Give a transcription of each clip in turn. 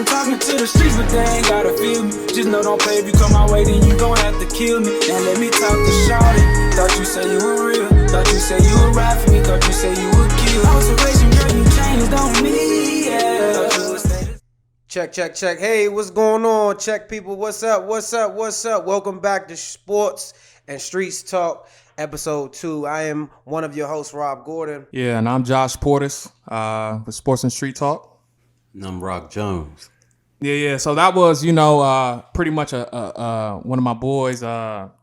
I'm talking to the streets, but they ain't gotta feel me. Just know don't play if you come my way, then you gon' have to kill me. Now let me talk to shawty. Thought you said you were real. Thought you said you would ride for me. Thought you said you would kill. Observation, girl, you changed on me, yeah. Check. Hey, what's going on? Check, people. What's up? Welcome back to Sports and Streets Talk, episode 2. I am one of your hosts, Rob Gordon. Yeah, and I'm Josh Portis with Sports and Street Talk. And I'm Rock Jones. Yeah. So that was, pretty much one of my boys'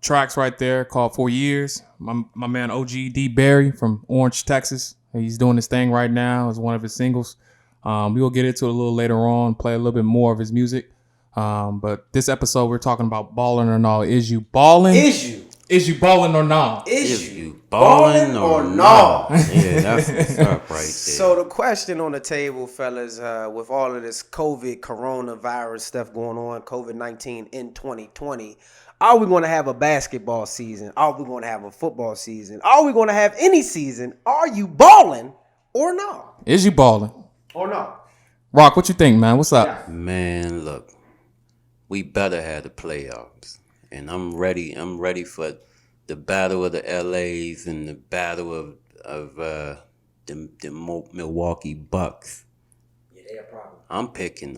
tracks right there called 4 Years. My man OG D. Barry from Orange, Texas. He's doing this thing right now as one of his singles. We will get into it a little later on, play a little bit more of his music. But this episode, we're talking about balling or not. Is you balling? Is you balling or not? Is you balling or not? Yeah, that's what's up right there. So the question on the table, fellas, with all of this COVID, coronavirus stuff going on, COVID-19 in 2020, are we going to have a basketball season? Are we going to have a football season? Are we going to have any season? Are you balling or not? Is you balling? Or not? Rock, what you think, man? What's up? Man, look, we better have the playoffs. And I'm ready for the battle of the LAs and the battle of the Milwaukee Bucks. Yeah, they a problem. I'm picking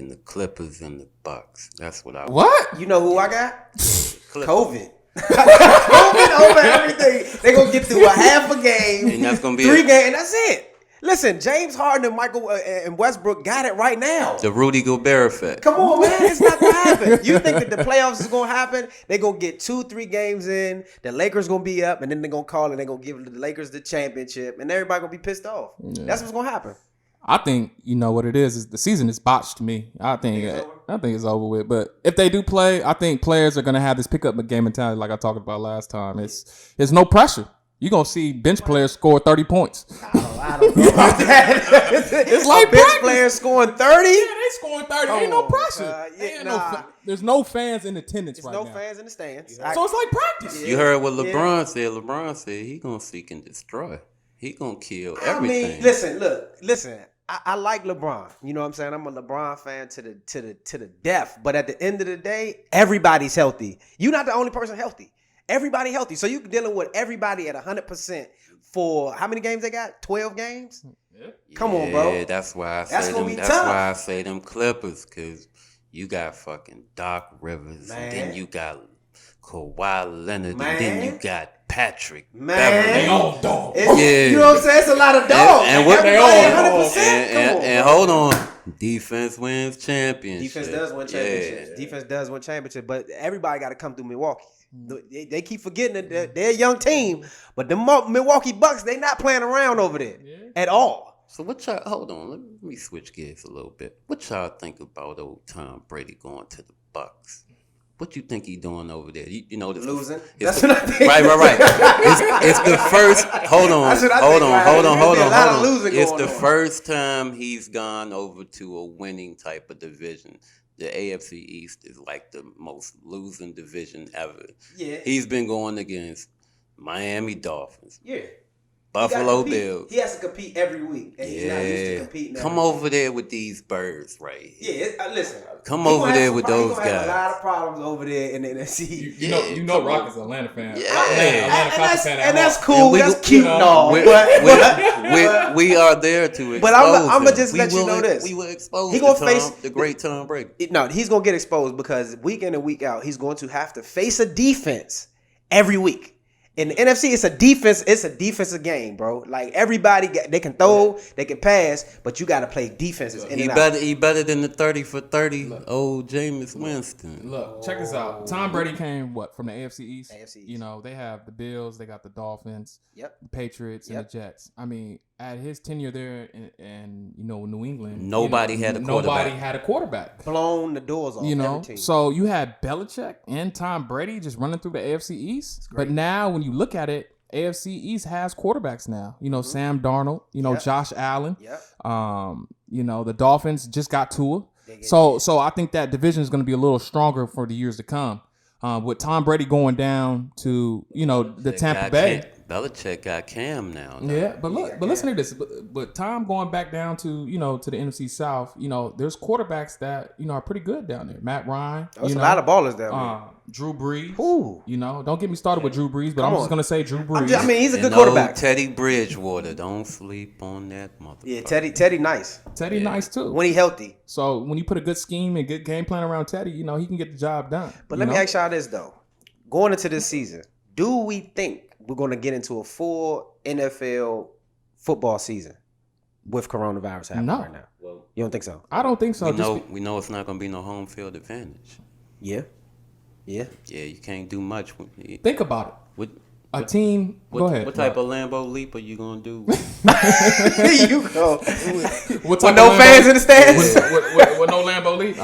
the Clippers and the Bucks. That's what I want. What? You know who I got? COVID. COVID over everything. They gonna get through a half a game, And that's gonna be 3 games, and that's it. Listen, James Harden and Michael and Westbrook got it right now. The Rudy Gobert effect. Come on, man. It's not going to happen. You think that the playoffs is going to happen? They're going to get 2-3 games in. The Lakers going to be up, and then they're going to call and they're going to give the Lakers the championship, and everybody going to be pissed off. Yeah. That's what's going to happen. I think, what it is the season is botched to me. I think it's over with. But if they do play, I think players are going to have this pick up a game mentality like I talked about last time. It's no pressure. You're going to see bench players score 30 points. I don't know about that. It's like bench players scoring 30? Yeah, they scoring 30. Ain't no pressure. There's no fans in attendance right now. There's no fans in the stands. So it's like practice. You heard what LeBron said. LeBron said he going to seek and destroy. He going to kill everything. I mean, listen. I like LeBron. You know what I'm saying? I'm a LeBron fan to the death. But at the end of the day, everybody's healthy. You're not the only person healthy. Everybody healthy. So you're dealing with everybody at 100% for how many games they got? 12 games? Yeah. Come on, bro. Yeah, that's why I say them Clippers, because you got fucking Doc Rivers, and then you got Kawhi Leonard, and then you got Patrick Beverly. They all dogs. Yeah. You know what I'm saying? It's a lot of dogs. And what they all 100%. And hold on. Defense wins championships. Defense does win championships. Yeah. Defense does win championships, but everybody got to come through Milwaukee. They keep forgetting that they're a young team, but the Milwaukee Bucks, they not playing around over there at all. So what y'all, hold on, let me switch gears a little bit. What y'all think about old Tom Brady going to the Bucks? What you think he doing over there? You know, losing. That's what I think. Right. It's the first. Hold on. It's the first time he's gone over to a winning type of division. The AFC East is like the most losing division ever. Yeah. He's been going against Miami Dolphins. Yeah. Buffalo Bills. He has to compete every week. And he's not used to competing. Come over there with these birds right here. Yeah, listen. Come over there with those guys. Have a lot of problems over there in the NFC. You know Rock is an Atlanta fan. Yeah. And that's cool. That's cute and all. We are there to expose But I'm going to just let you know this. We will expose the great Tom Brady. No, he's going to get exposed because week in and week out, he's going to have to face a defense every week. In the NFC, it's a defense. It's a defensive game, bro. Like everybody, they can throw, they can pass, but you got to play defenses. He better than the 30 for 30 old Jameis Winston. Look, check this out. Tom Brady came from the AFC East. AFC East. You know they have the Bills, they got the Dolphins, the Patriots, and the Jets. I mean, at his tenure there in New England, nobody had a quarterback. Blown the doors off. Every team. So you had Belichick and Tom Brady just running through the AFC East. But now when you look at it, AFC East has quarterbacks now. Sam Darnold. Josh Allen. The Dolphins just got Tua. So I think that division is going to be a little stronger for the years to come. With Tom Brady going down to the Tampa Bay. Belichick got Cam now. Yeah, but look, but listen to this. But Tom going back down to to the NFC South. There's quarterbacks that are pretty good down there. Matt Ryan. There's a lot of ballers down there. Drew Brees. Ooh. Don't get me started with Drew Brees, but I'm just gonna say Drew Brees. He's a good And quarterback. Teddy Bridgewater, don't sleep on that motherfucker. Yeah, Teddy nice. Teddy nice too. When he healthy. So when you put a good scheme and good game plan around Teddy, he can get the job done. But let me ask y'all this though. Going into this season, do we think we're going to get into a full NFL football season with coronavirus happening right now? Well, you don't think so? I don't think so. We know it's not going to be no home field advantage. Yeah. Yeah, you can't do much. Think about it. A team. Go ahead. What type of Lambo leap are you going to do? You go. With no fans in the stands? With no Lambo leap?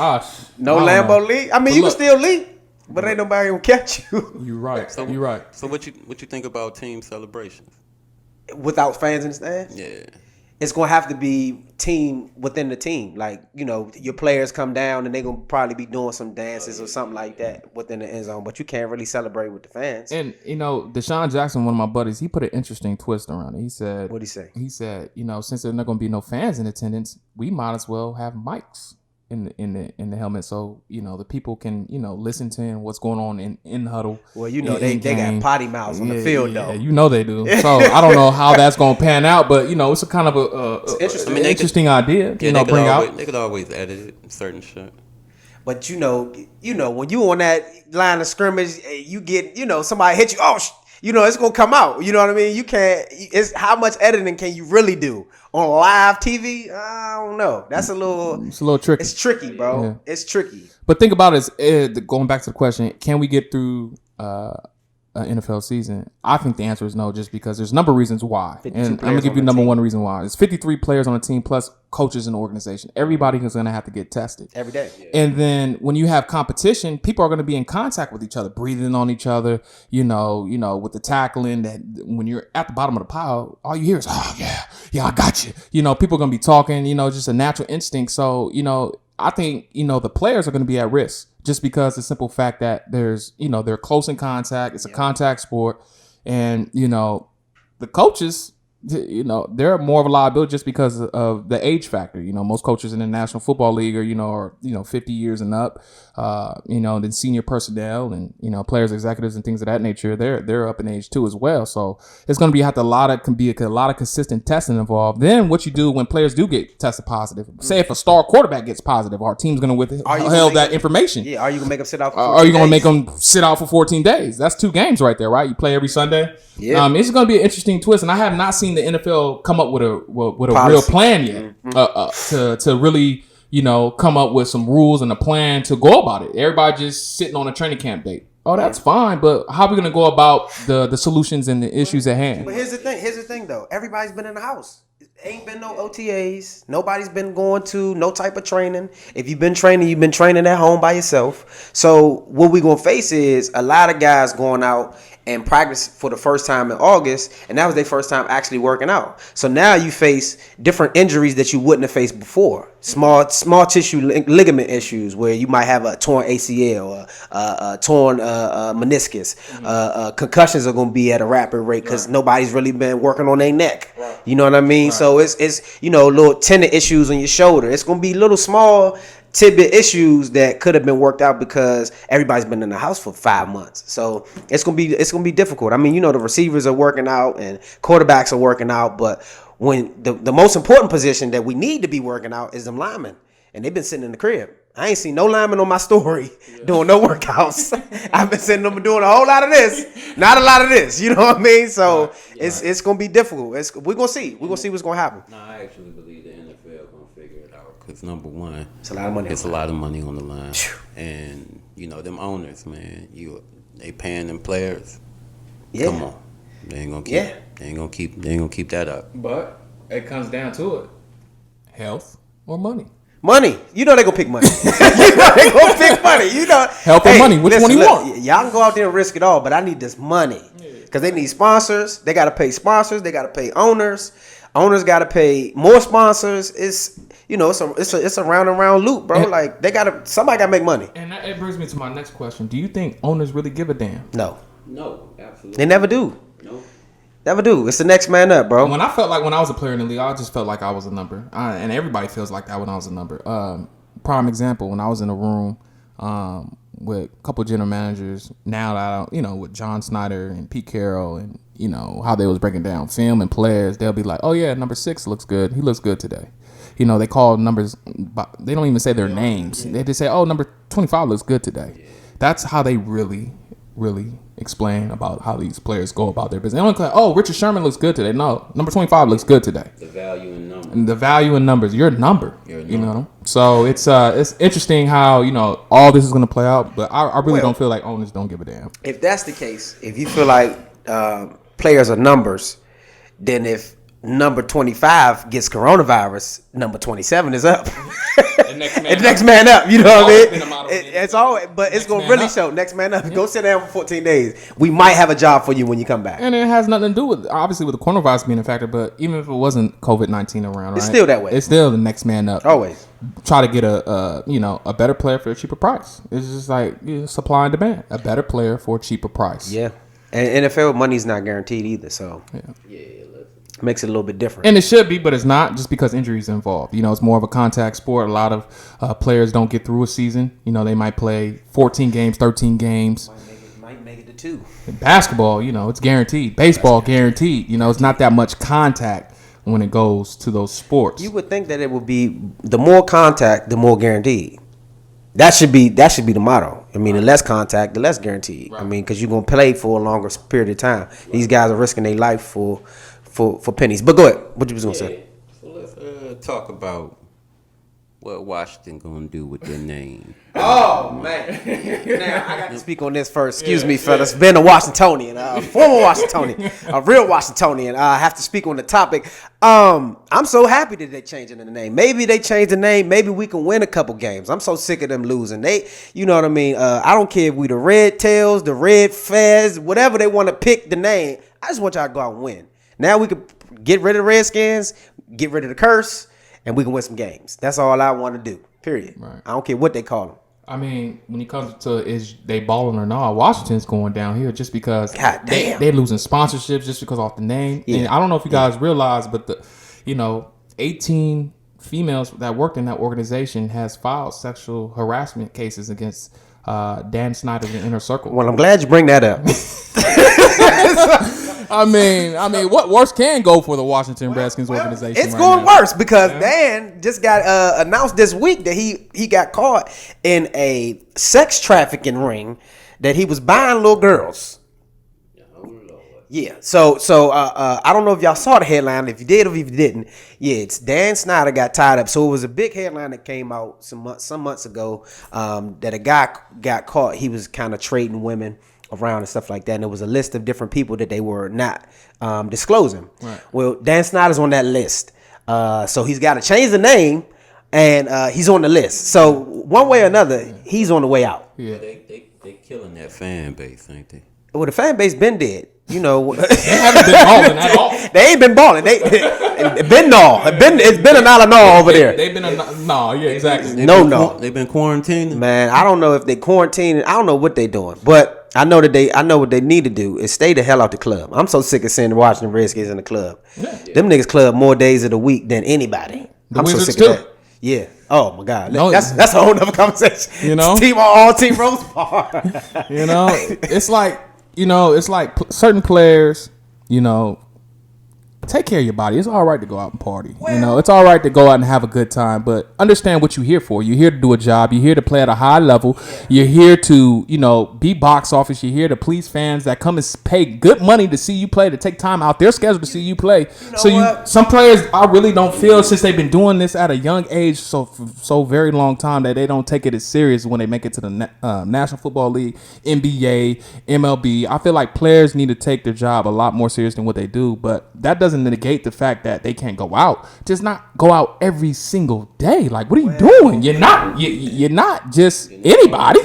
No Lambo leap? I mean, you can still leap. But ain't nobody gonna catch you. You're right. You're right. So what you think about team celebrations? Without fans in the stands? Yeah. It's gonna have to be team within the team. Like, your players come down and they're gonna probably be doing some dances or something like that within the end zone. But you can't really celebrate with the fans. And Deshaun Jackson, one of my buddies, he put an interesting twist around it. He said, What'd he say? He said, since there's not gonna be no fans in attendance, we might as well have mics in the helmet, so the people can listen to what's going on in the huddle. Well, they got potty mouths on the field though. Yeah, they do. So I don't know how that's gonna pan out, but it's a kind of an interesting idea. They could always edit it, certain shit. But when you on that line of scrimmage, you get somebody hit you. It's gonna come out. You know what I mean? You can't. It's how much editing can you really do on live TV? I don't know. It's a little tricky. It's tricky, bro. Yeah. It's tricky. But think about it. Going back to the question, can we get through an NFL season? I think the answer is no, just because there's a number of reasons why. And I'm gonna give you number one reason why. There's 53 players on the team plus coaches in the organization. Everybody is gonna have to get tested every day. Yeah. And then when you have competition, people are gonna be in contact with each other, breathing on each other. With the tackling. That when you're at the bottom of the pile, all you hear is, "Oh yeah, I got you." People are gonna be talking. Just a natural instinct. So I think the players are gonna be at risk. Just because the simple fact that there's, they're close in contact. It's a contact sport. And, the coaches, they're more of a liability just because of the age factor. Most coaches in the National Football League are 50 years and up. Then senior personnel and, players, executives and things of that nature, they're up in age too as well. So it's going to be a lot of consistent testing involved. Then what you do when players do get tested positive, say if a star quarterback gets positive, our team's going to withhold that information. Yeah. Are you going to make them sit out for 14 Are you going to days? make them sit out for 14 days? That's 2 games right there, right? You play every Sunday. Yeah. It's going to be an interesting twist. And I have not seen the NFL come up with a real plan yet to really, come up with some rules and a plan to go about it. Everybody just sitting on a training camp date. Oh, that's fine, but how are we going to go about the solutions and the issues at hand? But here's the thing though. Everybody's been in the house. Ain't been no OTAs. Nobody's been going to no type of training. If you've been training at home by yourself. So what we gonna face is a lot of guys going out and practice for the first time in August, and that was their first time actually working out. So now you face different injuries that you wouldn't have faced before. Small tissue ligament issues where you might have a torn ACL, a torn meniscus. Concussions are going to be at a rapid rate because nobody's really been working on their neck. Right. You know what I mean? Right. So it's little tendon issues on your shoulder. It's going to be little small tidbit issues that could have been worked out because everybody's been in the house for 5 months. So it's gonna be difficult. I mean, the receivers are working out and quarterbacks are working out, but when the most important position that we need to be working out is them linemen, and they've been sitting in the crib. I ain't seen no linemen on my story doing no workouts. I've been sitting them doing a whole lot of this, not a lot of this. You know what I mean? So it's gonna be difficult. We're gonna see. We're gonna see what's gonna happen. No, I actually believe the NFL gonna figure it out because number one, it's a lot of money. It's a lot of money on the line, and them owners, man, they paying them players. Yeah. Come on, they ain't gonna keep that up. But it comes down to it: health or money. Money. They gonna pick money. They gonna pick money. Health or money. Which one you want? Y'all can go out there and risk it all, but I need this money. Because they need sponsors. They gotta pay sponsors. They gotta pay owners. Owners gotta pay more sponsors. It's it's a round and round loop, bro. And somebody gotta make money. And it brings me to my next question. Do you think owners really give a damn? No, absolutely. They never do. No. Never do. It's the next man up, bro. When I was a player in the league, I just felt like I was a number. And everybody feels like that when I was a number. Prime example, when I was in a room with a couple of general managers, now that I don't, with John Snyder and Pete Carroll and, how they was breaking down film and players, they'll be like, oh, yeah, number 6 looks good. He looks good today. They call numbers, they don't even say their names. They just say, oh, number 25 looks good today. That's how they really explain about how these players go about their business. They don't say, oh, Richard Sherman looks good today. No, number 25 looks good today. The value in numbers. And the value in numbers. You're a number. So it's interesting how, all this is going to play out. But I really don't feel like owners don't give a damn. If that's the case, if you feel like players are numbers, then if number 25 gets coronavirus, number 27 is up. Next man up. You know what I mean? It's always, but it's gonna really show next man up. Go sit down for 14 days. We might have a job for you when you come back. And it has nothing to do with obviously with the coronavirus being a factor. But even if it wasn't COVID-19 around, it's still that way. It's still the next man up. Always try to get a better player for a cheaper price. It's just like supply and demand. A better player for a cheaper price. Yeah, and NFL money's not guaranteed either. So makes it a little bit different. And it should be, but it's not just because injuries involved. It's more of a contact sport. A lot of players don't get through a season. They might play 14 games, 13 games. Might make it to 2. In basketball, it's guaranteed. Baseball, guaranteed. It's not that much contact when it goes to those sports. You would think that it would be the more contact, the more guaranteed. That should be the motto. I mean, the less contact, the less guaranteed. Right. I mean, because you're going to play for a longer period of time. Right. These guys are risking their life for pennies. But go ahead. What you was gonna say? So let's talk about what Washington gonna do with their name. Oh man! Now I got to speak on this first. Excuse me, fellas. Been a Washingtonian, former Washingtonian, a real Washingtonian. I have to speak on the topic. I'm so happy that they changing the name. Maybe they change the name. Maybe we can win a couple games. I'm so sick of them losing. You know what I mean? I don't care if we the Red Tails, the Red Fez, whatever they want to pick the name. I just want y'all to go out and win. Now we can get rid of the Redskins, get rid of the curse, and we can win some games. That's all I want to do, period. Right. I don't care what they call them. I mean, when it comes to is they balling or not, Washington's going down here just because they're losing sponsorships just because off the name. Yeah. And I don't know if you guys realize, but 18 females that worked in that organization has filed sexual harassment cases against Dan Snyder's Inner Circle. Well, I'm glad you bring that up. I mean, what worse can go for the Washington Redskins organization? It's going worse because Dan just got announced this week that he got caught in a sex trafficking ring that he was buying little girls. Yeah. So I don't know if y'all saw the headline. If you did or if you didn't, it's Dan Snyder got tied up. So it was a big headline that came out some months ago that a guy got caught. He was kind of trading women around and stuff like that, and there was a list of different people that they were not disclosing. Right. Well, Dan Snyder's on that list, so he's got to change the name, and he's on the list. So one way or another, he's on the way out. Yeah, they killing that fan base, ain't they? Well, the fan base been dead. They haven't been balling at all. They ain't been balling. It's been a $1 over there. They've been yeah, exactly. They've been quarantining. Man, I don't know if they quarantining. I don't know what they doing, but I know what they need to do is stay the hell out the club. I'm so sick of seeing the Washington Redskins in the club. Yeah. Them niggas club more days of the week than anybody. I'm so sick of that. Yeah. Oh my God. That's a whole nother conversation. All team Rose Bar. It's like certain players, take care of your body. It's all right to go out and party. It's all right to go out and have a good time, but understand what you're here for. You're here to do a job. You're here to play at a high level. You're here to, be box office. You're here to please fans that come and pay good money to see you play, to take time out their schedule to see you play. Some players, I really don't feel, since they've been doing this at a young age, so very long time, that they don't take it as serious when they make it to the National Football League, NBA, MLB. I feel like players need to take their job a lot more serious than what they do, but that doesn't negate the fact that they can't go out. Just not go out every single day. Like, what are you doing? You're not just anybody.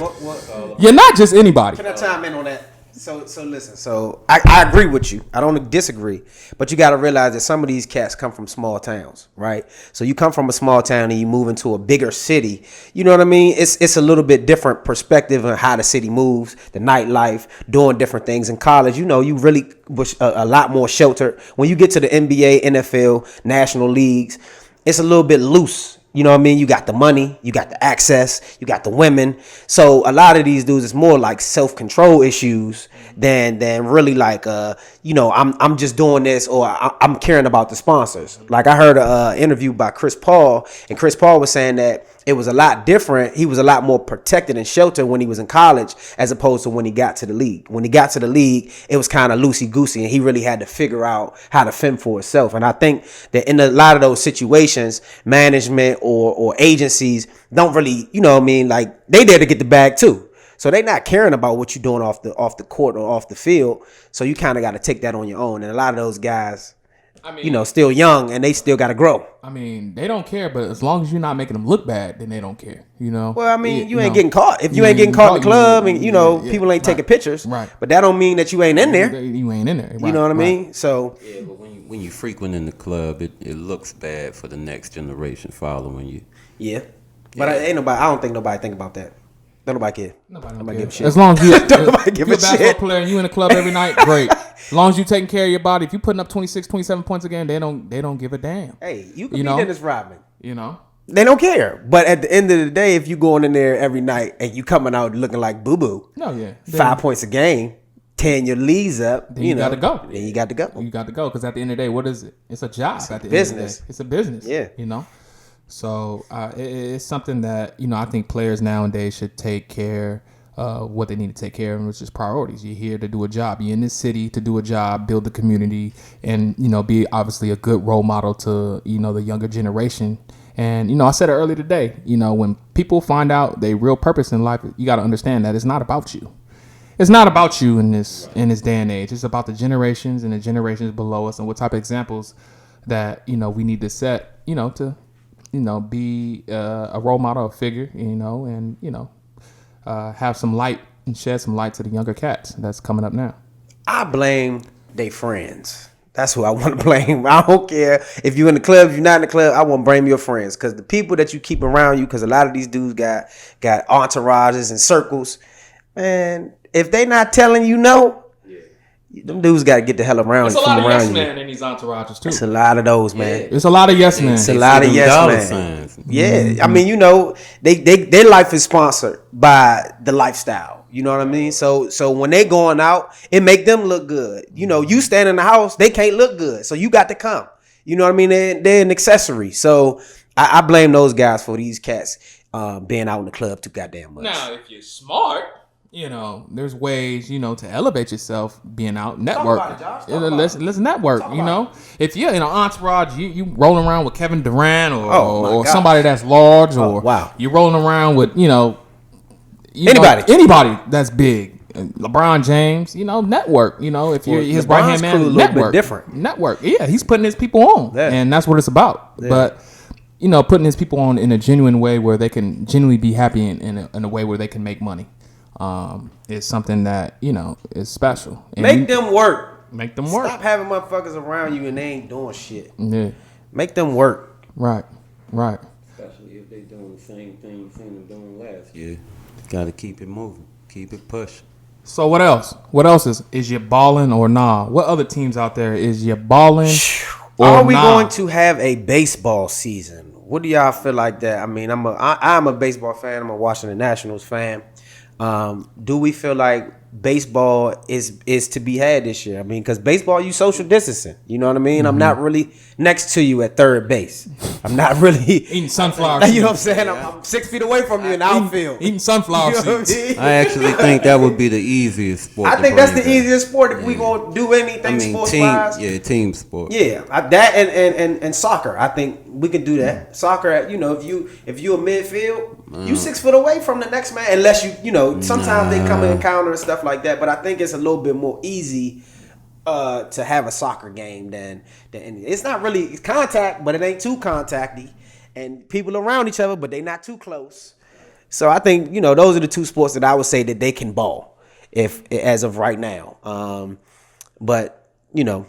You're not just anybody. Can I chime in on that? So listen. So I agree with you. I don't disagree. But you got to realize that some of these cats come from small towns, right? So you come from a small town and you move into a bigger city. You know what I mean? It's a little bit different perspective on how the city moves, the nightlife, doing different things. In college, you know, you really was a lot more sheltered. When you get to the NBA, NFL, national leagues, it's a little bit loose. You know what I mean? You got the money, you got the access, you got the women. So a lot of these dudes, it's more like self-control issues than really like, I'm just doing this, or I'm caring about the sponsors. Like I heard an interview by Chris Paul, and Chris Paul was saying that it was a lot different. He was a lot more protected and sheltered when he was in college as opposed to when he got to the league. When he got to the league, it was kind of loosey-goosey, and he really had to figure out how to fend for himself. And I think that in a lot of those situations, management or agencies don't really, you know what I mean, like they there to get the bag too. So they not caring about what you're doing off the court or off the field. So you kind of got to take that on your own. And a lot of those guys, still young and they still got to grow. I mean, they don't care, but as long as you're not making them look bad, then they don't care, you know? Well, I mean, you ain't getting caught. If you ain't getting caught in the club and, people ain't taking pictures. Right. But that don't mean that you ain't in there. You ain't in there. Right, you know what I mean? So. Yeah, but when you frequent in the club, it looks bad for the next generation following you. Yeah. But I don't think nobody think about that. Don't nobody care. Nobody give a shit. As long as you, Nobody give you're a a basketball shit. player and you in the club every night, great. As long as you taking care of your body. If you putting up 26, 27 points again, they don't give a damn. Hey, you can be Dennis Rodman. You know? They don't care. But at the end of the day, if you going in there every night and you coming out looking like boo-boo, 5 points a game, 10 your leads up, then you got to go. Then you got to go. You got to go because at the end of the day, what is it? It's a job. At the business. End of the day. It's a business. Yeah. You know? So it's something that, I think players nowadays should take care what they need to take care of, which is priorities. You're here to do a job. You're in this city to do a job, build the community, and, be obviously a good role model to, the younger generation. And, I said it earlier today, when people find out their real purpose in life, you got to understand that it's not about you. It's not about you in this day and age. It's about the generations and the generations below us and what type of examples that, we need to set, to, be a role model, a figure, and, have some light and shed some light to the younger cats that's coming up now. I blame they friends. That's who I want to blame. I don't care if you're in the club, if you're not in the club, I want to blame your friends. Because the people that you keep around you, because a lot of these dudes got entourages and circles, man, if they not telling you no, them dudes got to get the hell around you. There's a lot of yes you. men in these entourages too. It's a lot of those, man. It's a lot of yes men. It's a lot of yes men. Yeah, I mean, their life is sponsored by the lifestyle. You know what I mean? So when they going out, it make them look good. You stand in the house, they can't look good. So you got to come. You know what I mean? They're an accessory. So I blame those guys for these cats being out in the club too goddamn much. Now, if you're smart, there's ways, to elevate yourself being out, network. Let's network, If you're in an entourage, you rolling around with Kevin Durant or somebody that's large, or you're rolling around with, anybody that's big. LeBron James, network. If you're his right hand man, network. Different. Network. Yeah, he's putting his people on, and that's what it's about. Yeah. But putting his people on in a genuine way where they can genuinely be happy in a way where they can make money. Is something that is special. And make them work. Make them work. Stop having motherfuckers around you and they ain't doing shit. Yeah. Make them work. Right. Especially if they doing the same thing you seen them doing last year. Got to keep it moving. Keep it pushing. So what else? What else is you balling or nah? What other teams out there is you balling or are we nah? going to have a baseball season? What do y'all feel like that? I mean, I'm a baseball fan. I'm a Washington Nationals fan. Do we feel like baseball is to be had this year? I mean, because baseball, you social distancing. You know what I mean? Mm-hmm. I'm not really next to you at third base. I'm not really eating sunflower seeds. You know what I'm saying? I'm 6 feet away from you in the outfield. Eating sunflower seeds. I actually think that would be the easiest sport. I think that's the easiest sport if we gonna do anything sports-wise. Team sport. Yeah, that and soccer. I think we can do that. Soccer, if you a midfield, you 6 foot away from the next man, unless sometimes they come in counter and stuff like that. But I think it's a little bit more easy to have a soccer game than it's not really it's contact, but it ain't too contacty, and people around each other, but they not too close. So I think those are the two sports that I would say that they can ball. if as of right now. But you know,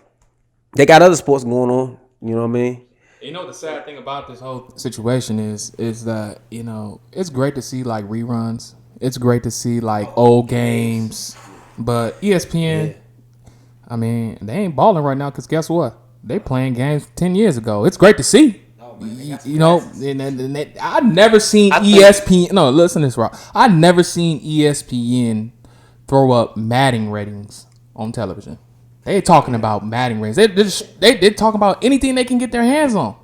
they got other sports going on. You know what I mean? You know, the sad thing about this whole situation is that, you know, it's great to see like reruns. It's great to see like old games. But ESPN, I mean, they ain't balling right now because guess what? They playing games 10 years ago. It's great to see. You know, and I never seen ESPN. No, listen to this, Rob. I never seen ESPN throw up Madden ratings on television. They talking about Madden ratings. They talking about anything they can get their hands on.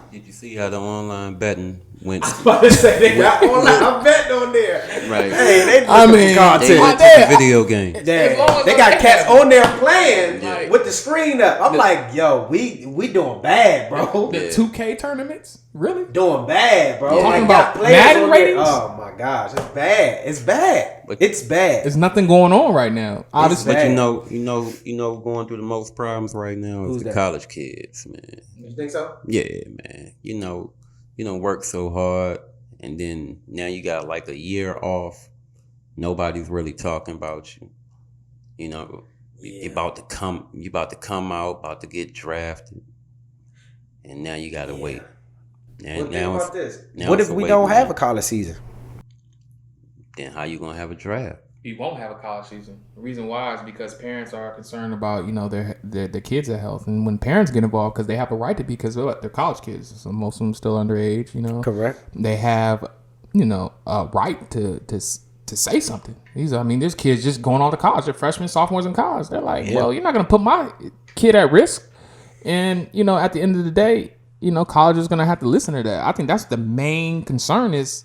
Did you see how the online betting went? I was about to say they got online betting on there. Right. Hey, they I content. They went to the video game. They got cats on there playing with the screen up. I'm like, yo, we doing bad, bro. The 2K tournaments, really Doing bad, bro. Talking Like, about got players Madden on there. ratings? Oh my gosh, it's bad. It's bad. It's bad. There's nothing going on right now. Obviously, bad. But you know, going through the most problems right now is the college kids, man. You think so? Yeah, man. You know, work so hard, and then now you got like a year off. Nobody's really talking about you. You know, you about to come out, about to get drafted, and now you gotta wait. And now about this? now What it's if a we wait don't game. have a college season? Then how you gonna have a draft? you won't have a college season. The reason why is because parents are concerned about, you know, their kids' health, and when parents get involved, because they have a right to be, because they're college kids, so most of them still underage. You know, Correct. They have, you know, a right to say something. There's kids just going on to college. They're freshmen, sophomores in college. They're like, well, you're not going to put my kid at risk. And, you know, at the end of the day, you know, college is going to have to listen to that. I think that's the main concern is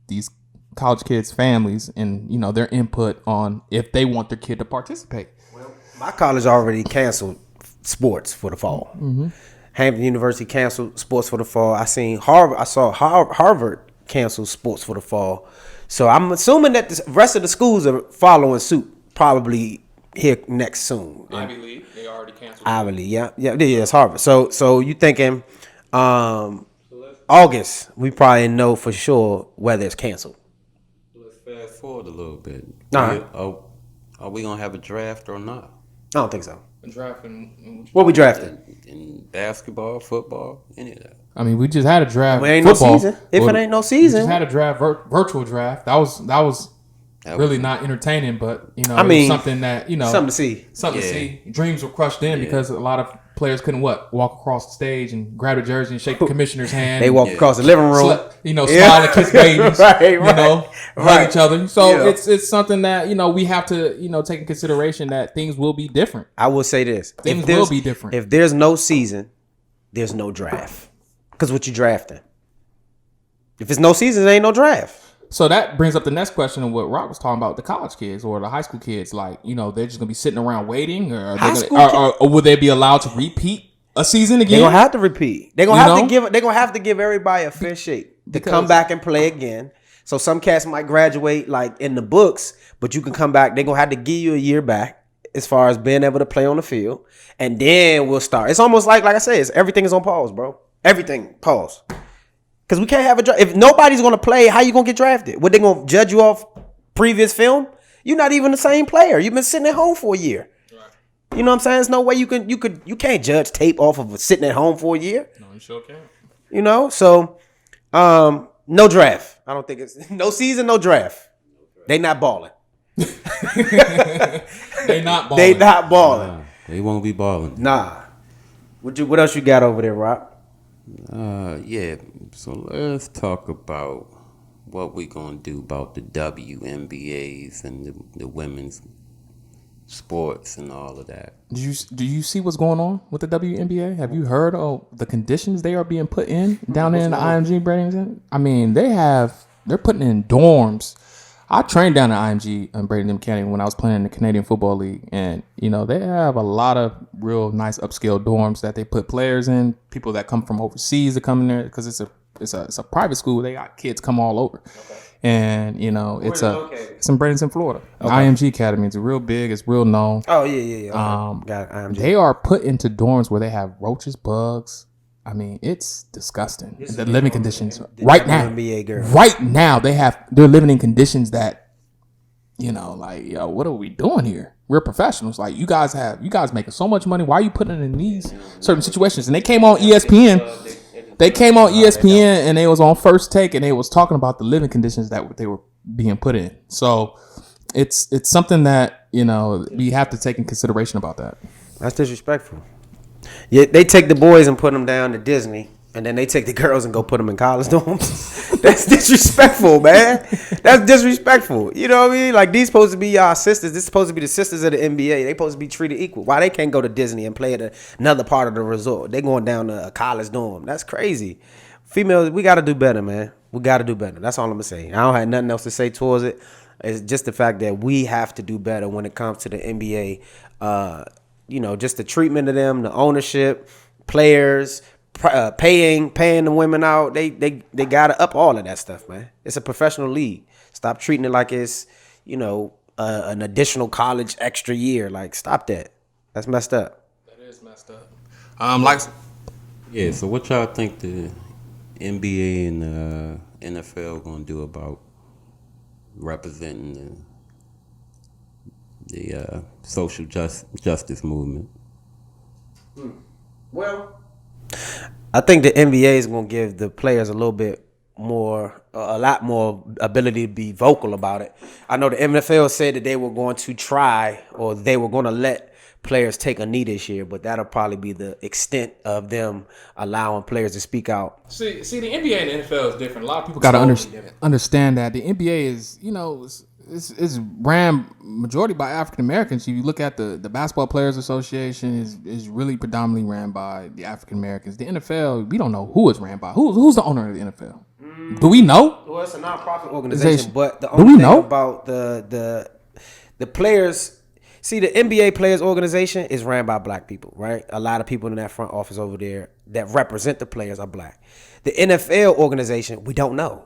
these college kids' families and, you know, their input on if they want their kid to participate. Well, my college already canceled sports for the fall. Mm-hmm. Hampton University canceled sports for the fall. I saw Harvard cancel sports for the fall. So I'm assuming that the rest of the schools are following suit, probably here next soon. Ivy League, they already canceled. Ivy League, yeah, it's Harvard. So you thinking August? We probably know for sure whether it's canceled. Let's fast forward a little bit. Uh-huh. Are we gonna have a draft or not? I don't think so. Drafting. What we drafting? In basketball, football, any of that. I mean, we just had a draft. We ain't football. no season. If it ain't no We season, just had a draft, virtual draft. That was really not entertaining, but you know, it was something that, you know, something to see. Something to see. Dreams were crushed in because a lot of players couldn't walk across the stage and grab a jersey and shake the commissioner's hand. They walk across the living room, smile and kiss babies, right, you know, hug each other. So Yeah. it's something that, you know, we have to, you know, take in consideration that things will be different. I will say this: Things will be different. If there's no season, there's no draft. Because what you drafting? If it's no season, there ain't no draft. So that brings up the next question of what Rock was talking about, the college kids or the high school kids. Like, you know, they're just going to be sitting around waiting, or, or would they be allowed to repeat a season again? They're going to have to repeat. They're going to have to give everybody a fair shake to come back and play again. So some cats might graduate like in the books, but you can come back. They're going to have to give you a year back as far as being able to play on the field. And then we'll start. It's almost like I said, everything is on pause, bro. Everything, pause. Because we can't have a draft. If nobody's going to play, how you going to get drafted? What, they going to judge you off previous film? You're not even the same player. You've been sitting at home for a year. Right. You know what I'm saying? There's no way you can't judge tape off of sitting at home for a year. No, you sure can't. You know? So, no draft. I don't think it's no season, no draft. They not balling. They not balling. They not balling. They won't be balling. Nah. What else you got over there, Rock? Yeah. So let's talk about what we gonna do about the WNBAs and the women's sports and all of that. Do you see what's going on with the WNBA? Have you heard of the conditions they are being put in down there in the IMG Bradenton? I mean, they're putting in dorms. I trained down at IMG in Bradenton County when I was playing in the Canadian Football League, and you know they have a lot of real nice upscale dorms that they put players in. People that come from overseas to come in there because it's a private school. They got kids come all over, and you know it's in Bradenton, Florida. Okay. IMG Academy. It's real big. It's real known. Oh yeah. Okay. Got it. IMG. They are put into dorms where they have roaches, bugs. I mean, it's disgusting. The living conditions right now. They're living in conditions that, like, yo, what are we doing here? We're professionals. Like, you guys making so much money. Why are you putting in these certain situations? And they came on ESPN. And they was on First Take, and they was talking about the living conditions that they were being put in. So it's something that, we have to take in consideration about that. That's disrespectful. Yeah, they take the boys and put them down to Disney, and then they take the girls and go put them in college dorms. That's disrespectful, man. That's disrespectful. You know what I mean? Like, these supposed to be our sisters. This supposed to be the sisters of the NBA. They supposed to be treated equal. Why they can't go to Disney and play at another part of the resort? They going down to a college dorm. That's crazy. Females, we got to do better, man. We got to do better. That's all I'm going to say. I don't have nothing else to say towards it. It's just the fact that we have to do better when it comes to the NBA. Just the treatment of them, the ownership, players, paying the women out. They got to up all of that stuff, man. It's a professional league. Stop treating it like it's, an additional college extra year. Like, stop that. That's messed up. That is messed up. So what y'all think the NBA and NFL gonna do about representing the social justice movement? Well, I think the NBA is going to give the players a lot more ability to be vocal about it. I know the NFL said that they were going to try, or they were going to let players take a knee this year, but that'll probably be the extent of them allowing players to speak out. See, the NBA and the NFL is different. A lot of people got to understand that the NBA is, is ran majority by African Americans. If you look at the Basketball Players Association is really predominantly ran by the African Americans. The NFL, we don't know who it's ran by. Who's the owner of the NFL? Do we know? Well, it's a nonprofit organization, but the only thing about the players. See, the NBA Players Organization is ran by black people, right? A lot of people in that front office over there that represent the players are black. The NFL organization, we don't know.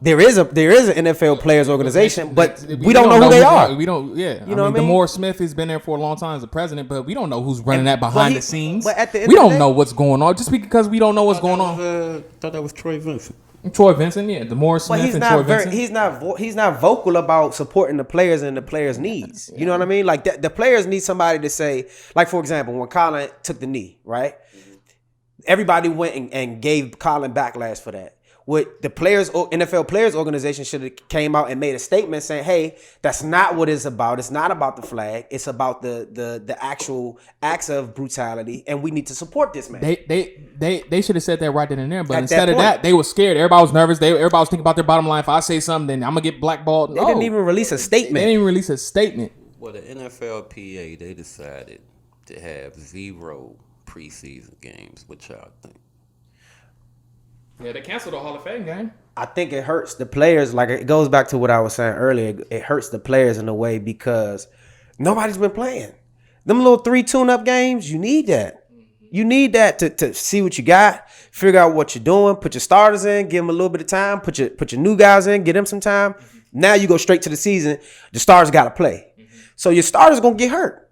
There is an NFL Players Organization, but we don't know who they are. We don't. Yeah, you know what I mean? Demore Smith has been there for a long time as the president, but we don't know who's running that behind the scenes. But at the end we of the don't day, know what's going on just because we don't know what's going on. I thought that was Troy Vincent. Troy Vincent, yeah, Demore Smith and Troy Vincent. He's not vocal about supporting the players and the players' needs. You know what I mean? Like the players need somebody to say, like, for example, when Colin took the knee, right? Everybody went and gave Colin backlash for that. What the NFL Players Organization should have came out and made a statement saying, "Hey, that's not what it's about. It's not about the flag. It's about the actual acts of brutality, and we need to support this man." They should have said that right then and there, but instead of that, they were scared. Everybody was nervous. Everybody was thinking about their bottom line. If I say something, then I'm gonna get blackballed. They didn't even release a statement. They didn't even release a statement. Well, the NFLPA, they decided to have 0 preseason games. What y'all think? Yeah, they canceled the Hall of Fame game. I think it hurts the players. Like, it goes back to what I was saying earlier. It hurts the players in a way because nobody's been playing. Them little 3 tune-up games, you need that. You need that to see what you got, figure out what you're doing, put your starters in, give them a little bit of time, put your new guys in, get them some time. Now you go straight to the season. The starters got to play. So your starters going to get hurt.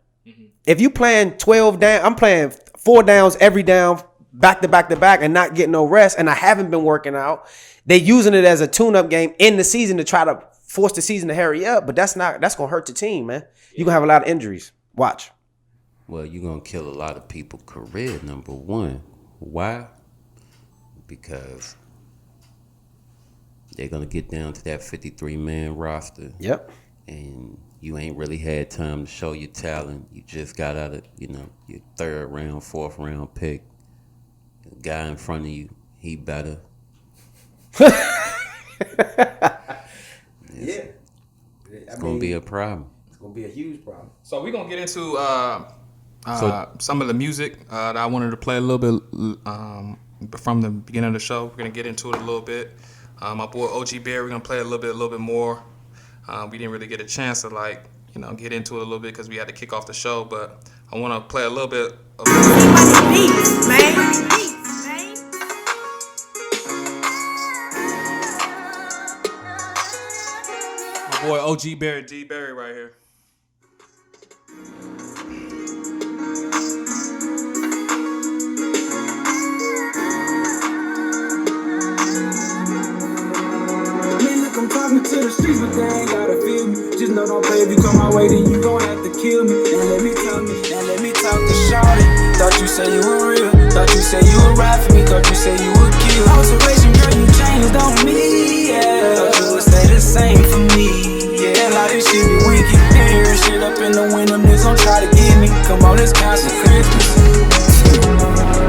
If you playing 12 down, I'm playing 4 downs every down, back to back to back, and not getting no rest, and I haven't been working out. They using it as a tune-up game in the season to try to force the season to hurry up, but that's gonna hurt the team, man. You're gonna have a lot of injuries. Watch. Well, you're gonna kill a lot of people's career, number one. Why? Because they're gonna get down to that 53-man roster. Yep. And you ain't really had time to show your talent. You just got out of, your 3rd round, 4th round pick. The guy in front of you, he better. It's gonna be a problem. It's gonna be a huge problem. So we're gonna get into some of the music that I wanted to play a little bit from the beginning of the show. We're gonna get into it a little bit. My boy OG Bear, we're gonna play a little bit more. We didn't really get a chance to get into it a little bit because we had to kick off the show, but I want to play a little bit of beats, man. My boy OG Barry, D Barry right here. I'm talking to the streets, but they ain't gotta feel me. Just know come my way, then you gon' have to kill me. Now let me talk to shawty. Thought you say you were real. Thought you say you would ride for me. Thought you say you would kill. Alteration, girl, you changed on me, yeah. Thought you would stay the same for me, yeah. A lot of this shit be wicked. Hearing shit up in the window, niggas gon' try to get me. Come on, let's count some Christmas.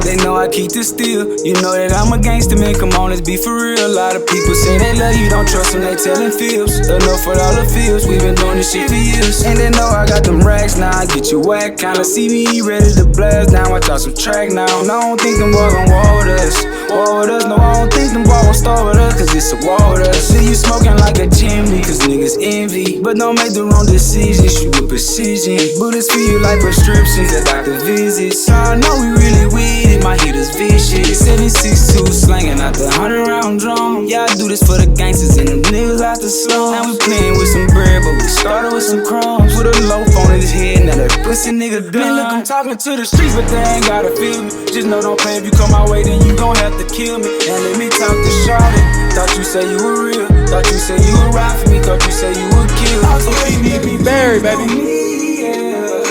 They know I keep this still. You know that I'm a gangster, man. Come on, let's be for real. A lot of people say they love you, don't trust them, they tellin' fibs. Enough for all the fibs, we been doing this shit for years. And they know I got them racks now, I get you whack. Kinda see me ready to blast. Now I talk some track now. No, I don't think them boys gon' war with us. War with us, no, I don't think them boys gon' start with us. Cause it's a war with us. See you smoking like a chimney, cause niggas envy. But don't make the wrong decisions, shoot with precision. Bullets for you like prescriptions, a doctor visits. So I know we really with it. My hitters vicious. 7.62 slanging out the 100-round drum. Yeah, I do this for the gangsters and them niggas out the slum. Now we playing with some bread, but we started with some crumbs. With a loaf on his head, now that pussy nigga done. Man, look, I'm talking to the streets, but they ain't gotta feel me. Just know don't play if you come my way, then you gon' have to kill me. Now let me talk to shawty. Thought you say you were real. Thought you say you would ride for me. Thought you say you would kill. OGD Barry, baby.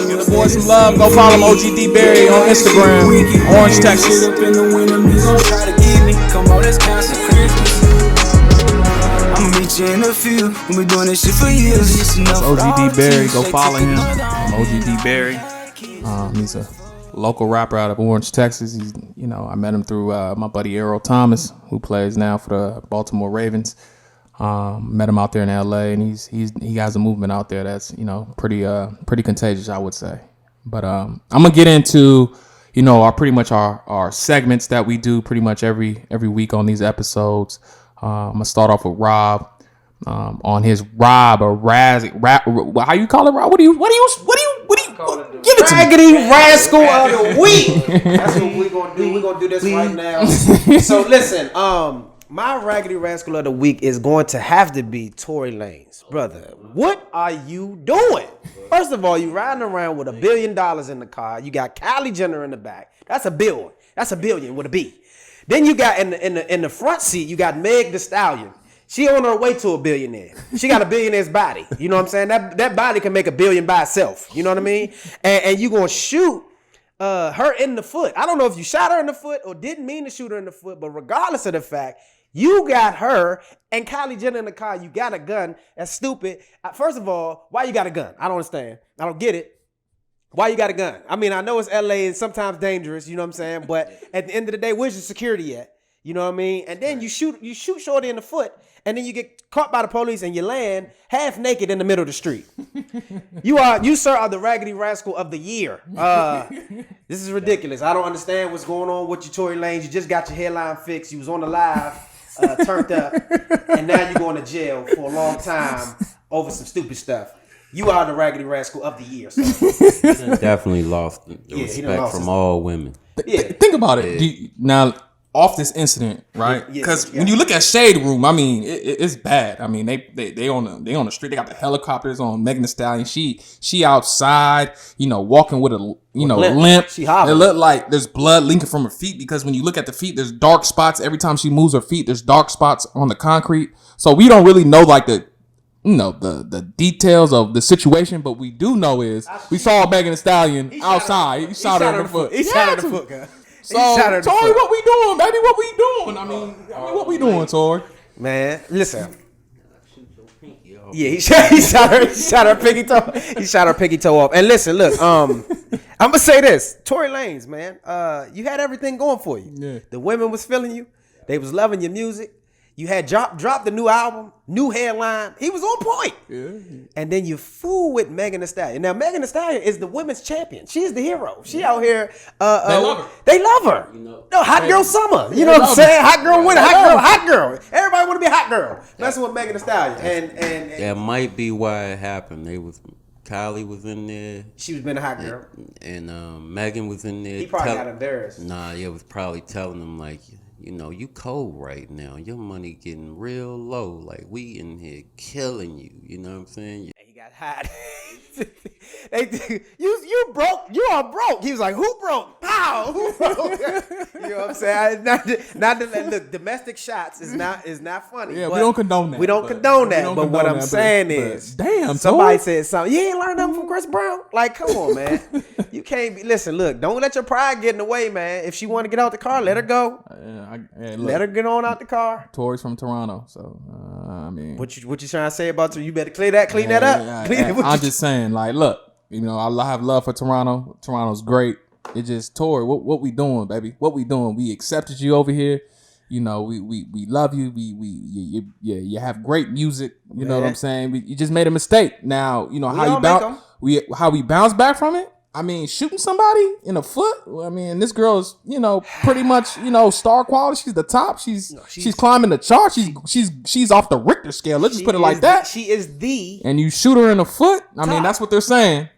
Give the boy some love. Go follow him, OGD Barry, on Instagram, Orange, Texas. Up in the winter, niggas gon' try to get me. Come on, let's count some Christmas. I'ma meet you in the field. We been doing this shit for years. That's OGD Barry. Go follow him. I'm OGD Barry. He's a local rapper out of Orange, Texas. He's, I met him through my buddy Errol Thomas, who plays now for the Baltimore Ravens. Met him out there in LA, and he has a movement out there that's pretty contagious, I would say. But I'm gonna get into our segments that we do pretty much every week on these episodes. I'm gonna start off with Rob on his Rob or Raz. How you call it, Rob? What do you give it to me? Raggedy Rascal of the Week. That's what we're gonna do. We're gonna do this right now. So listen, my Raggedy Rascal of the Week is going to have to be Tory Lanez. Brother, what are you doing? First of all, you riding around with $1 billion in the car. You got Kylie Jenner in the back. That's $1 billion. That's $1 billion with a B. Then you got in the front seat, you got Meg Thee Stallion. She on her way to a billionaire. She got a billionaire's body. You know what I'm saying? That body can make $1 billion by itself. You know what I mean? And you gonna shoot her in the foot. I don't know if you shot her in the foot or didn't mean to shoot her in the foot, but regardless of the fact, you got her and Kylie Jenner in the car. You got a gun. That's stupid. First of all, why you got a gun? I don't understand. I don't get it. Why you got a gun? I mean, I know it's LA and sometimes dangerous, you know what I'm saying? But at the end of the day, where's your security at? You know what I mean? And then you shoot shorty in the foot, and then you get caught by the police and you land half naked in the middle of the street. You sir are the Raggedy Rascal of the year. This is ridiculous. I don't understand what's going on with you, Tory Lanez. You just got your hairline fixed. You was on the live, turned up, and now you're going to jail for a long time over some stupid stuff. You are the Raggedy Rascal of the year. So. He definitely lost the respect from all women. Think about it. Now, off this incident, right? Because when you look at Shade Room, I mean, it's bad. I mean, they on the street. They got the helicopters on Megan Thee Stallion. She outside, walking with a limp. She hobbling. It looked like there's blood leaking from her feet because when you look at the feet, there's dark spots every time she moves her feet. There's dark spots on the concrete. So we don't really know like the details of the situation, but we do know is we saw Megan Thee Stallion outside. He shot her in the foot. He shot her in the foot, guys. So, Tori, what we doing, baby? What we doing? I mean, what we doing, Tori? Man, listen. Yeah, he shot her pinky toe. He shot her pinky toe off. And listen, look, I'm gonna say this, Tory Lanez, man, you had everything going for you. Yeah. The women was feeling you. They was loving your music. You had dropped the new album, new hairline. He was on point. Yeah. And then you fool with Megan Thee Stallion. Now, Megan Thee Stallion is the women's champion. She's the hero. She out here. They love her. Hot girl summer. You know what I'm saying? Hot girl winter. Hot girl. Everybody want to be a hot girl. That's what Megan Thee Stallion. And that might be why it happened. Kylie was in there. She was being a hot girl. And Megan was in there. He probably got embarrassed. It was probably telling them like, you cold right now. Your money getting real low. Like, we in here killing you. You know what I'm saying? He got hot. You broke. You are broke. He was like, who broke? Pow. Who broke? You know what I'm saying? Look, domestic shots is not funny. Yeah, we don't condone that. We don't condone that. But what I'm saying is, damn, somebody said something. You ain't learned nothing from Chris Brown. Like, come on, man. You can't be. Listen, look. Don't let your pride get in the way, man. If she want to get out the car, let her go. Let her get on out the car. Tori's from Toronto, so I mean, what you trying to say about you? You better clean that up. I'm just saying, like, look, you know, I have love for Toronto. Toronto's great. It just Tori, what we doing, baby? What we doing? We accepted you over here. You know, we love you. You have great music. You know what I'm saying? You just made a mistake. Now, you know how we bounce back from it. I mean, shooting somebody in the foot. I mean, this girl's, you know, pretty much, you know, star quality. She's the top. She's climbing the chart. She's off the Richter scale. Let's just put it like that. She is the. And you shoot her in the foot. I mean, that's what they're saying.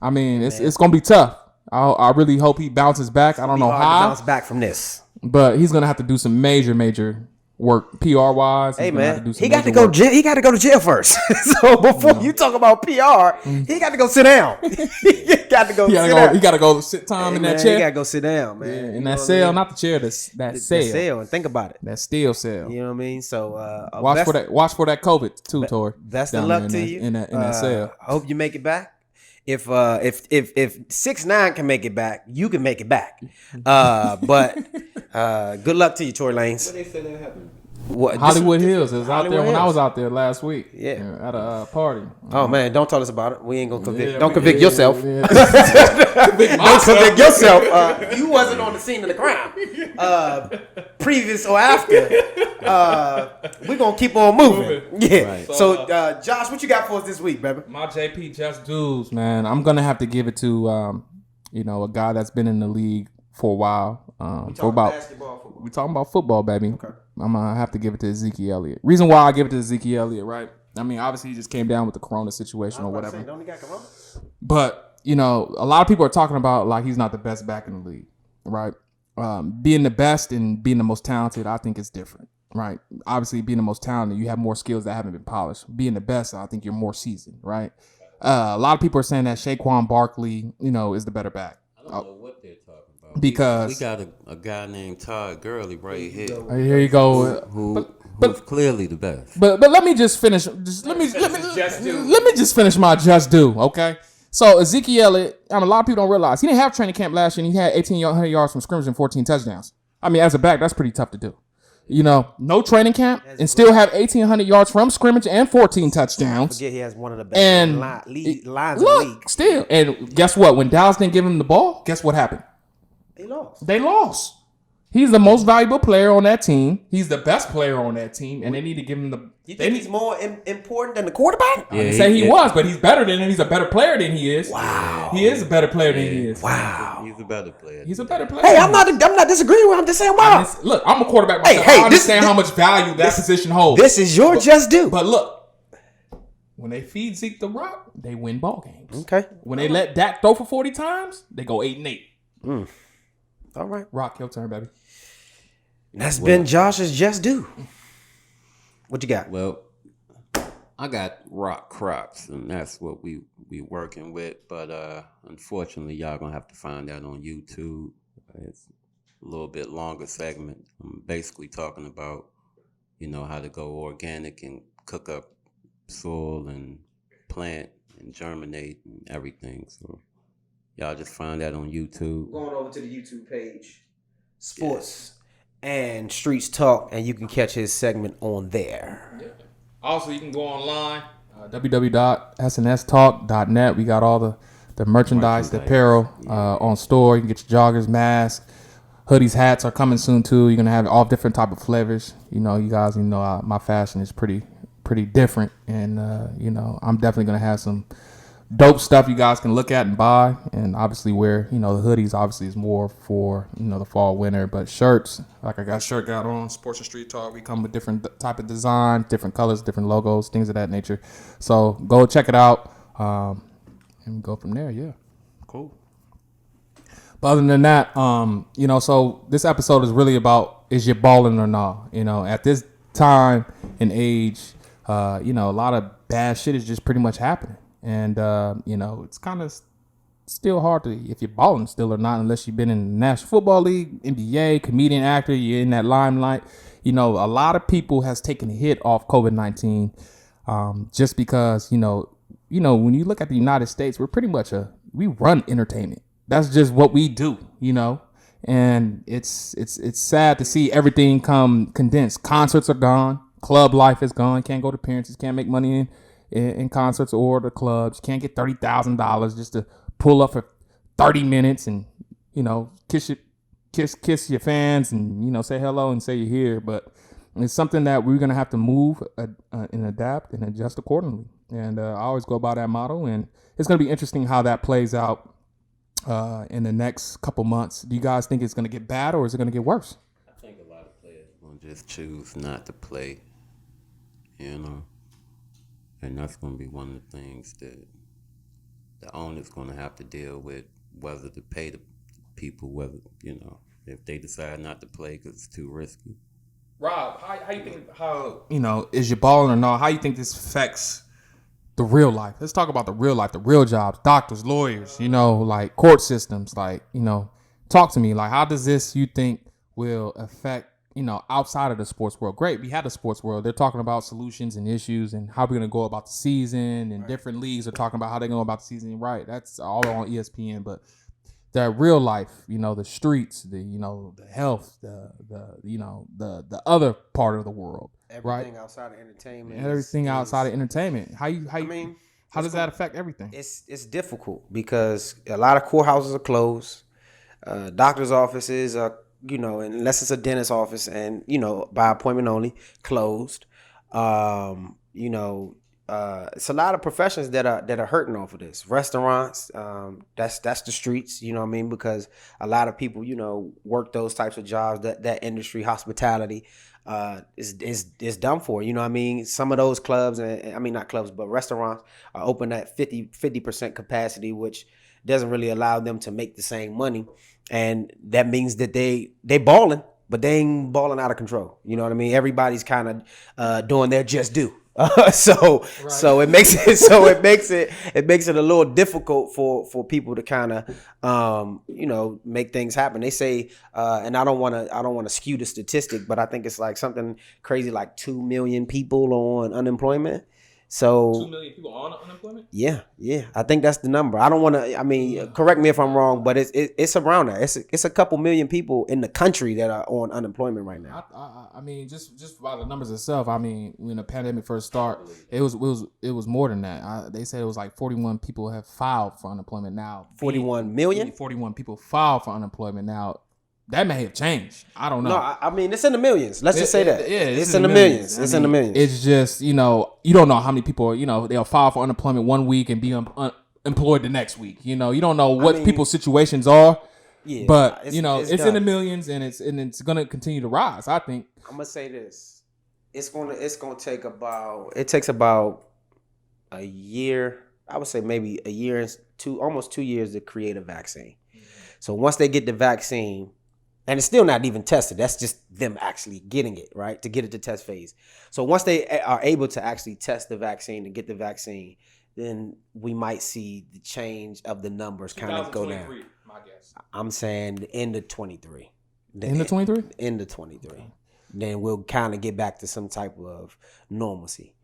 I mean, it's gonna be tough. I really hope he bounces back. I don't know how. Bounce back from this, but he's gonna have to do some major work PR wise. Hey man, he got to go to jail first. So before you talk about PR, he got to go sit down. He got to go sit time in that chair. He got to go sit down, man. Yeah, in that cell, not the chair. That cell. And think about it. That steel cell. You know what I mean? So watch for that COVID too, Tori. Best of luck to you in that cell. I hope you make it back. If 6ix9ine can make it back, you can make it back. But good luck to you, Tory Lanez. What they say that happened? Hollywood Hills. It was out there when I was out there last week. Yeah, at a party. Oh man, don't tell us about it. We ain't gonna convict. Don't convict yourself. Yeah. Don't convict yourself. You wasn't on the scene of the crime. Previous or after. We're gonna keep on moving. Yeah. Right. So Josh, what you got for us this week, baby? My JP Just Dudes, man. I'm gonna have to give it to a guy that's been in the league for a while. We talking about football, baby. Okay. I'm gonna have to give it to Ezekiel Elliott. Reason why I give it to Ezekiel Elliott, right? I mean, obviously he just came down with the corona situation or whatever. Don't he got corona? But you know, a lot of people are talking about like he's not the best back in the league, right? Being the best and being the most talented, I think it's different, right? Obviously, being the most talented, you have more skills that haven't been polished. Being the best, I think you're more seasoned, right? A lot of people are saying that Saquon Barkley, you know, is the better back. I don't know what they're talking about. Because we got a guy named Todd Gurley right here. Here you go. Who's clearly the best. But let me just finish. Let me just finish my just due, okay? So Ezekiel Elliott, a lot of people don't realize he didn't have training camp last year and he had 1,800 yards from scrimmage and 14 touchdowns. I mean, as a back, that's pretty tough to do. You know, no training camp and still have 1,800 yards from scrimmage and 14 touchdowns. I forget he has one of the best lines in the league. Still, and guess what? When Dallas didn't give him the ball, guess what happened? They lost. He's the most valuable player on that team. He's the best player on that team, and they need to give him the. You think he's more important than the quarterback? I didn't say he was, but he's better than him. He's a better player than he is. Wow, he is a better player than he is. Wow, he's a better player. He's a better player. Hey, I'm not disagreeing with him. I'm just saying, wow. Look, I'm a quarterback myself. I understand how much value that position holds. This is your just due. But look, when they feed Zeke the rock, they win ball games. Okay. When they let Dak throw for 40 times, they go 8-8. All right, Rock, your turn, baby. That's been Josh's just due. What you got? Well, I got Rock Crocs, and that's what we working with. But unfortunately, y'all gonna have to find that on YouTube. It's a little bit longer segment. I'm basically talking about, you know, how to go organic and cook up soil and plant and germinate and everything. So y'all just find that on YouTube. Going over to the YouTube page, Sports and Streets Talk, and you can catch his segment on there. Yeah. Also, you can go online, www.snstalk.net. We got all the merchandise, the apparel on store. You can get your joggers, masks, hoodies, hats are coming soon too. You're gonna have all different type of flavors. You know, you guys, my fashion is pretty different, and I'm definitely gonna have some dope stuff you guys can look at and buy, and obviously wear. You know, the hoodies obviously is more for, you know, the fall, winter, but shirts, like I got a shirt got on Sports and Street Talk. We come with different type of design, different colors, different logos, things of that nature. So go check it out, and go from there. Yeah, cool. But other than that, so this episode is really about, is you balling or not? You know, at this time and age, a lot of bad shit is just pretty much happening. And it's kind of still hard to if you're balling still or not, unless you've been in the National Football League, NBA, comedian, actor, you're in that limelight. A lot of people has taken a hit off COVID-19, just because when you look at the United States, we're pretty much we run entertainment. That's just what we do, and it's sad to see everything come condensed. Concerts are gone, club life is gone. Can't go to appearances, can't make money in concerts or the clubs. Can't get $30,000 just to pull up for 30 minutes and kiss your fans and say hello and say you're here. But it's something that we're gonna have to move and adapt and adjust accordingly. And I always go by that motto, and it's gonna be interesting how that plays out in the next couple months. Do you guys think it's gonna get bad or is it gonna get worse? I think a lot of players will just choose not to play, and that's gonna be one of the things that the owner's gonna have to deal with, whether to pay the people, whether if they decide not to play because it's too risky. Rob, how you think is you balling or not? How you think this affects the real life? Let's talk about the real life, the real jobs, doctors, lawyers, like court systems, talk to me. Like, how does this, you think, will affect, outside of the sports world? Great, we had the sports world. They're talking about solutions and issues and how we're going to go about the season, and different leagues are talking about how they're going about the season. Right, that's all on ESPN, but the real life, the streets, the health, the other part of the world, Everything right? outside of entertainment. Everything outside of entertainment. How does that affect everything? It's difficult because a lot of courthouses are closed. Doctors' offices are, unless it's a dentist office and, by appointment only, closed. It's a lot of professions that are hurting off of this. Restaurants, that's the streets, because a lot of people, work those types of jobs, that industry, hospitality, is done for. Some of those clubs, not clubs, but restaurants are open at 50% capacity, which doesn't really allow them to make the same money. And that means that they balling, but they ain't balling out of control. You know what I mean? Everybody's kind of doing their just due. So it makes it a little difficult for people to kind of make things happen. They say, and I don't want to skew the statistic, but I think it's like something crazy like 2 million people on unemployment. So 2 million people on unemployment? Yeah. I think that's the number. I don't want to. Correct me if I'm wrong, but it's around that. It's a couple million people in the country that are on unemployment right now. Just by the numbers itself. When the pandemic first started, it was more than that. They said it was like 41 people have filed for unemployment now. 41 million? 41 people filed for unemployment now. That may have changed. I don't know. No, it's in the millions. Let's just say that. It's in the millions. It's in the millions. It's just, you don't know how many people, they'll file for unemployment one week and be employed the next week. You don't know what people's situations are. Yeah, but it's in the millions, and it's gonna continue to rise. I think. I'm gonna say this. It's gonna take takes about a year. I would say maybe a year and almost 2 years to create a vaccine. Mm-hmm. So once they get the vaccine. And it's still not even tested. That's just them actually getting it, right? To get it to test phase. So once they are able to actually test the vaccine and get the vaccine, then we might see the change of the numbers kind of go down. My guess. I'm saying the end of 23. End of 23? End of 23. Okay. Then we'll kind of get back to some type of normalcy.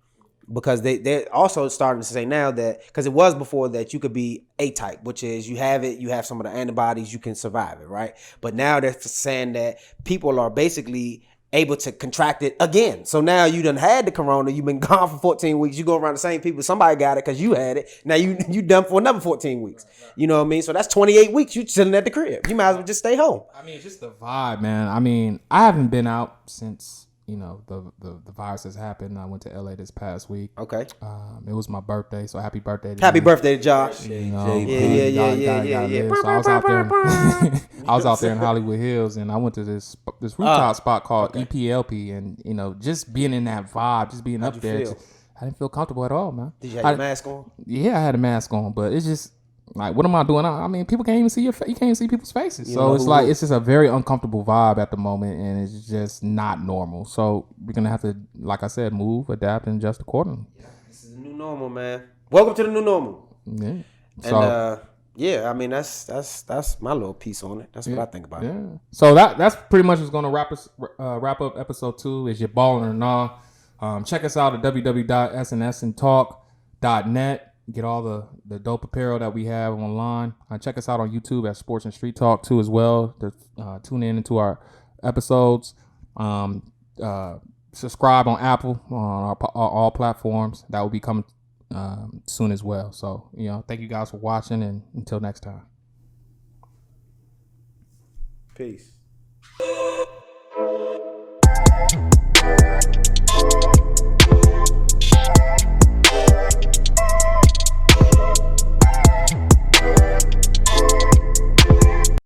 Because they're also starting to say now that, because it was before that you could be A-type, which is you have it, you have some of the antibodies, you can survive it, right? But now they're saying that people are basically able to contract it again. So now you done had the corona, you've been gone for 14 weeks, you go around the same people, somebody got it because you had it, now you done for another 14 weeks. You know what I mean? So that's 28 weeks you chilling at the crib. You might as well just stay home. It's just the vibe, man. I haven't been out since... the virus has happened. I went to LA this past week. Okay. It was my birthday, so happy birthday to Happy me. birthday to Josh. Yeah. So I was out there in Hollywood Hills, and I went to this rooftop spot called EPLP, and just being in that vibe, just being up there, I didn't feel comfortable at all, man. Did you have your mask on? Yeah, I had a mask on, but it's just like, what am I doing? People can't even see you can't even see people's faces. So it's like, it's just a very uncomfortable vibe at the moment, and it's just not normal. So we're going to have to, like I said, move, adapt, and adjust accordingly. Yeah, this is the new normal, man. welcome to the new normal. Yeah. And So yeah, I mean that's my little piece on it. That's what I think about it. So that's pretty much what's gonna wrap up episode 2. Is you balling or not? Check us out at www.snsntalk.net. Get all the dope apparel that we have online. Check us out on YouTube at Sports and Street Talk too as well. To tune in into our episodes. Subscribe on Apple on all platforms. That will be coming soon as well. So thank you guys for watching, and until next time. Peace.